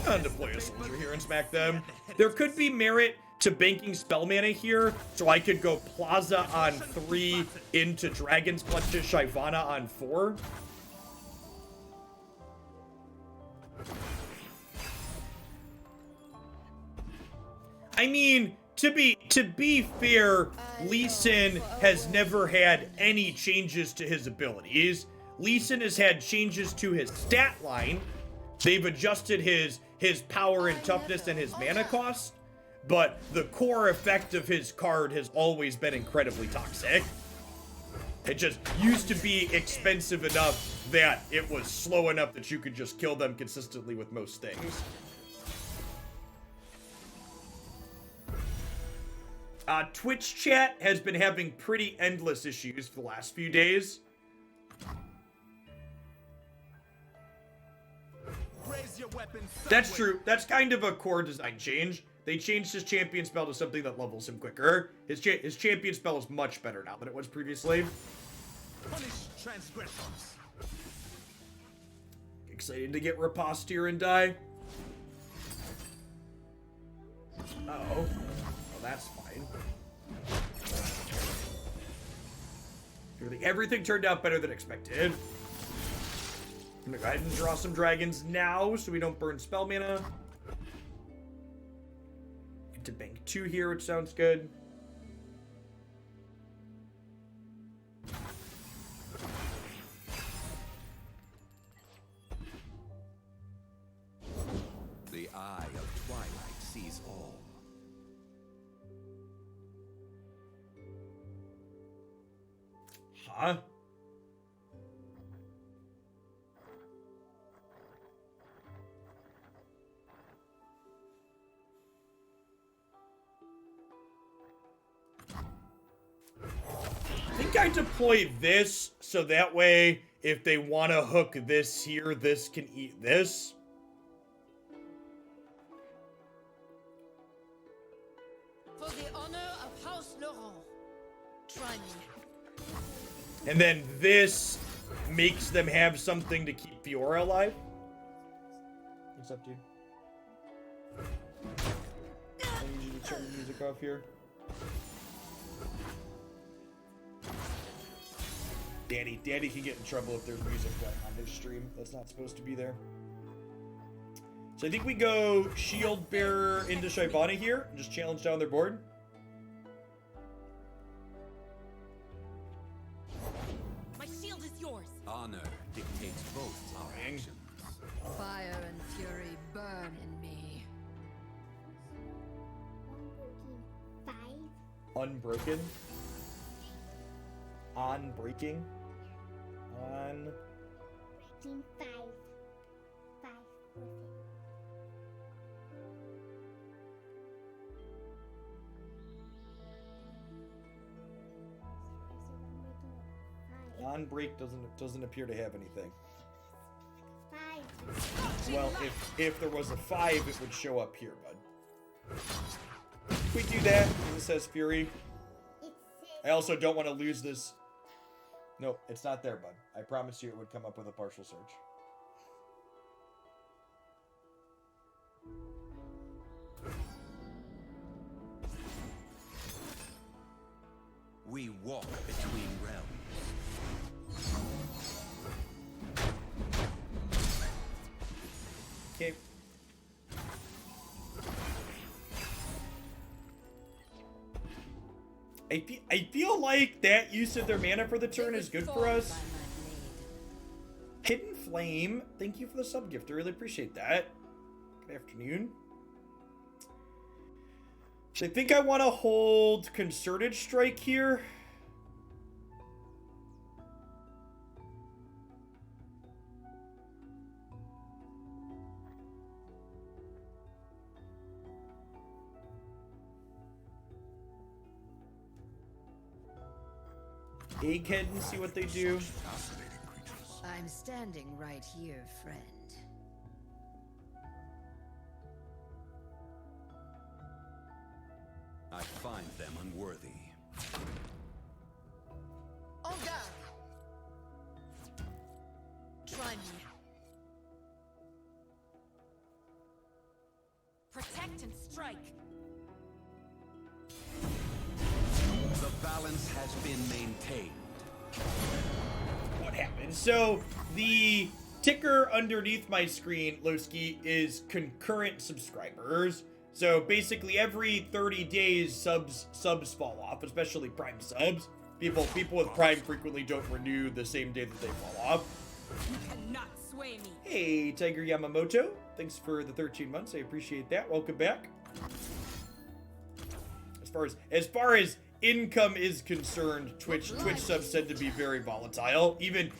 And deploy a soldier here and smack them. There could be merit to banking spell mana here, so I could go Plaza on 3 into Dragon's Clutch to Shyvana on 4. I mean, to be fair, Lee Sin has never had any changes to his abilities. Lee Sin has had changes to his stat line. They've adjusted his power and toughness and his mana cost. But the core effect of his card has always been incredibly toxic. It just used to be expensive enough that it was slow enough that you could just kill them consistently with most things. Twitch chat has been having pretty endless issues for the last few days. Raise your weapon, That's true. That's kind of a core design change. They changed his champion spell to something that levels him quicker. His champion spell is much better now than it was previously. Punish transgressions. Excited to get riposte here and die. Uh-oh. Well, that's fine. Everything turned out better than expected. I'm gonna go ahead and draw some dragons now so we don't burn spell mana. Get to bank 2 here, which sounds good. The eye of twilight sees all. Huh? I think I deploy this so that way if they want to hook this here, this can eat this. For the honor of House Laurent, try me. And then this makes them have something to keep Fiora alive. What's up, dude? I need you to turn the music off here. Daddy can get in trouble if there's music playing on his stream. That's not supposed to be there. So I think we go Shield Bearer into Shyvana here and just challenge down their board. My shield is yours. Honor dictates both our actions. Fire and fury burn in me. Unbroken. On breaking. On. Breaking 5. 5. On break doesn't appear to have anything. 5. Well, if there was a 5, it would show up here, bud. If we do that, and it says Fury. I also don't want to lose this. Nope, it's not there, bud. I promise you it would come up with a partial search. We walk between realms. Okay. I feel like that use of their mana for the turn is good for us. Hidden Flame, thank you for the sub gift. I really appreciate that. Good afternoon. So I think I want to hold Concerted Strike here. Egghead and see what they do. Fascinating creatures. I'm standing right here, friend. I find them unworthy. En garde! Try me. Protect and strike. The balance has been maintained. What happened? So the ticker underneath my screen, Lowski, is concurrent subscribers. So basically every 30 days subs fall off, especially Prime subs. People with Prime frequently don't renew the same day that they fall off. You cannot sway me. Hey, Tiger Yamamoto. Thanks for the 13 months. I appreciate that. Welcome back. As far as income is concerned, Twitch subs tend to be very volatile. Even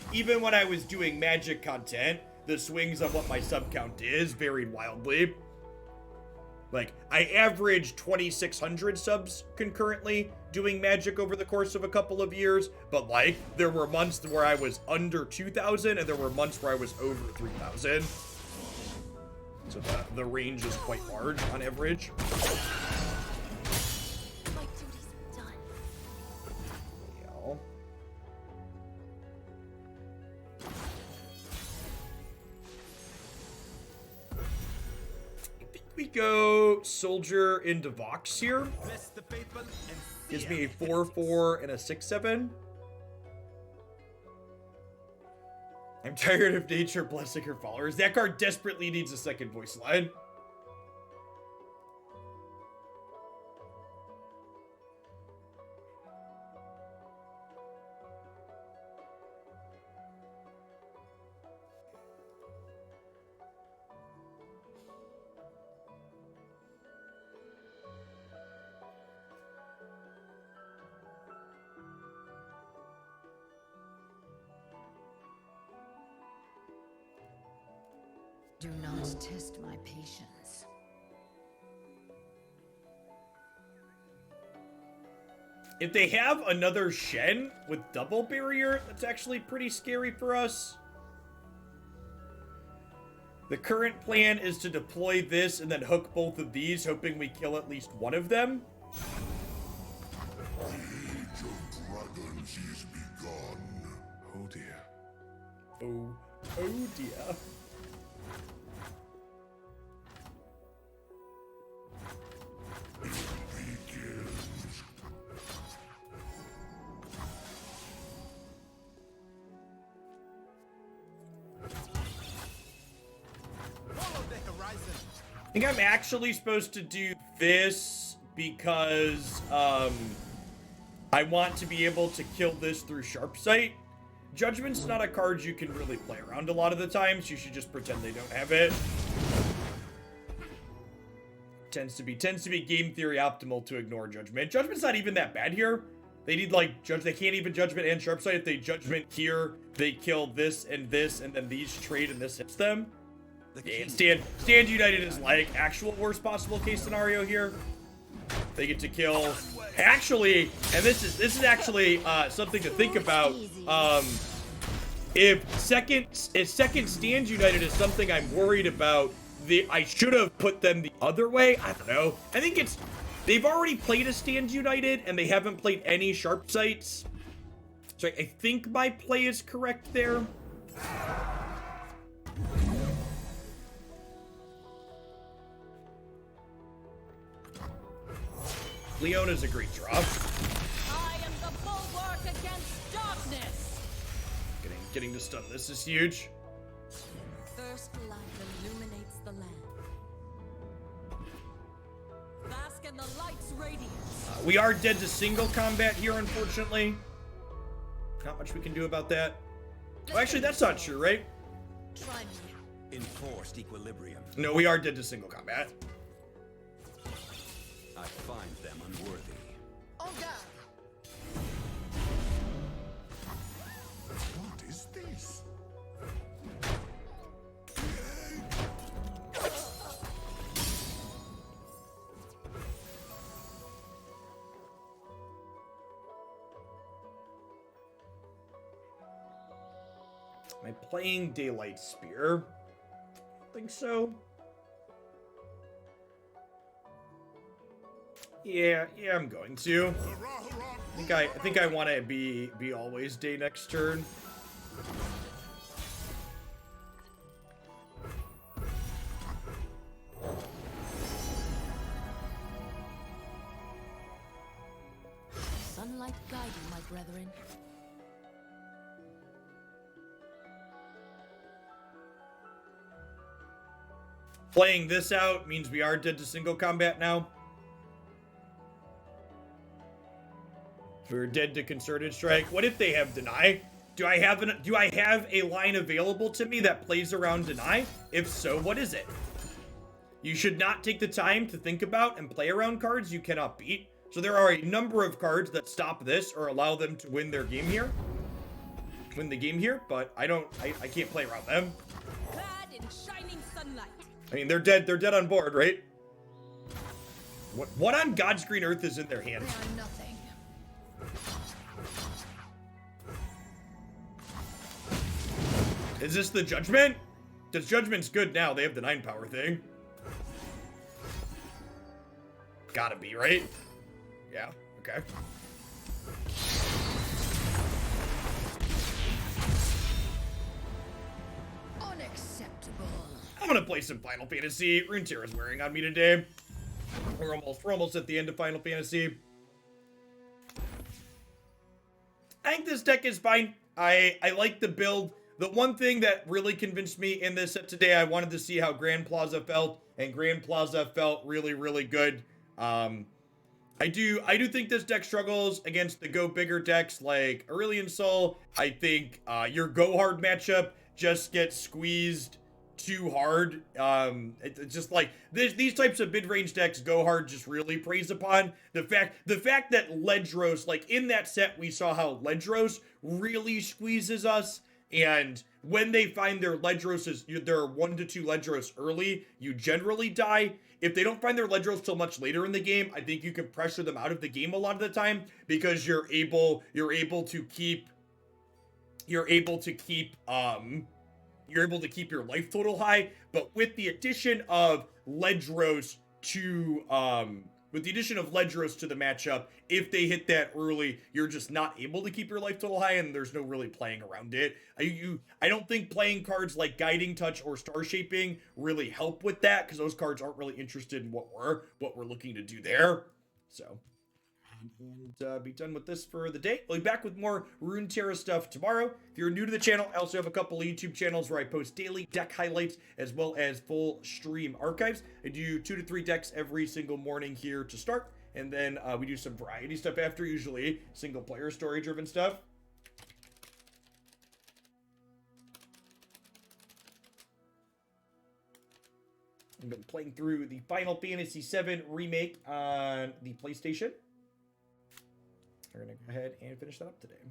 when I was doing Magic content, the swings of what my sub count is varied wildly. Like, I averaged 2,600 subs concurrently doing Magic over the course of a couple of years, but like, there were months where I was under 2,000 and there were months where I was over 3,000. So the range is quite large on average. My duty's done. Yeah. I think we go Soldier into Vox here. Bless the faithful and Gives me a 4/4 and a 6/7. I'm tired of nature blessing her followers. That card desperately needs a second voice line. Do not test my patience. If they have another Shen with double barrier, that's actually pretty scary for us. The current plan is to deploy this and then hook both of these, hoping we kill at least one of them. Age of dragons is begun. Oh dear. Oh dear. Begins. Follow the horizon. I think I'm actually supposed to do this because I want to be able to kill this through Sharp Sight. Judgment's not a card you can really play around a lot of the times. You should just pretend they don't have it. Tends to be game theory optimal to ignore Judgment. Judgment's not even that bad here. They need like they can't even Judgment and Sharp Sight. If they Judgment here, they kill this, and then these trade and this hits them. Yeah, Stand United is like actual worst possible case scenario here. They get to kill. Actually, and this is actually something to think about. If second Stand United is something I'm worried about, I should have put them the other way. I don't know. I think they've already played a Stand United and they haven't played any Sharp Sights. So I think my play is correct there. Leona's a great draw. I am the bulwark against darkness. Getting to stun this is huge. First light illuminates the land. Bask in the light's radiance. We are dead to single combat here, unfortunately. Not much we can do about that. Oh, actually, that's not true, right? Try me. Enforced equilibrium. No, we are dead to single combat. I find them unworthy. Oh god. What is this? Am I playing Daylight Spear? I think so. Yeah, I'm going to. I think I want to be always day next turn. Sunlight guide you, my brethren. Playing this out means we are dead to single combat now. We're dead to concerted strike. What if they have deny? Do I have a line available to me that plays around deny? If so, what is it? You should not take the time to think about and play around cards you cannot beat. So there are a number of cards that stop this or allow them to win their game here. Win the game here, but I can't play around them. Clad in shining sunlight. I mean, they're dead on board, right? What on God's green earth is in their hands? They are nothing. Is this the Judgment? Because Judgment's good now. They have the 9 power thing. Gotta be, right? Yeah, okay. Unacceptable. I'm gonna play some Final Fantasy. Runeterra's wearing on me today. We're almost at the end of Final Fantasy. I think this deck is fine. I like the build. the one thing that really convinced me in this set today, I wanted to see how Grand Plaza felt, and Grand Plaza felt really, really good. I do think this deck struggles against the go bigger decks like Aurelion Sol. I think your go hard matchup just gets squeezed too hard. It's just like these types of mid range decks, go hard just really preys upon the fact that Ledros, like in that set, we saw how Ledros really squeezes us. And when they find their Ledroses, there are 1 to 2 Ledros early, you generally die. If they don't find their Ledros till much later in the game, I think you can pressure them out of the game a lot of the time because you're able to keep your life total high. But with the addition of Ledros to the matchup, if they hit that early, you're just not able to keep your life total high, and there's no really playing around it. I don't think playing cards like Guiding Touch or Star Shaping really help with that, because those cards aren't really interested in what we're looking to do there. So, and be done with this for the day. I'll be back with more Runeterra stuff tomorrow. If you're new to the channel, I also have a couple of YouTube channels where I post daily deck highlights as well as full stream archives. I do 2 to 3 decks every single morning here to start, and then we do some variety stuff after, usually single player story driven stuff. I've been playing through the Final Fantasy VII Remake on the PlayStation. We're going to go ahead and finish that up today.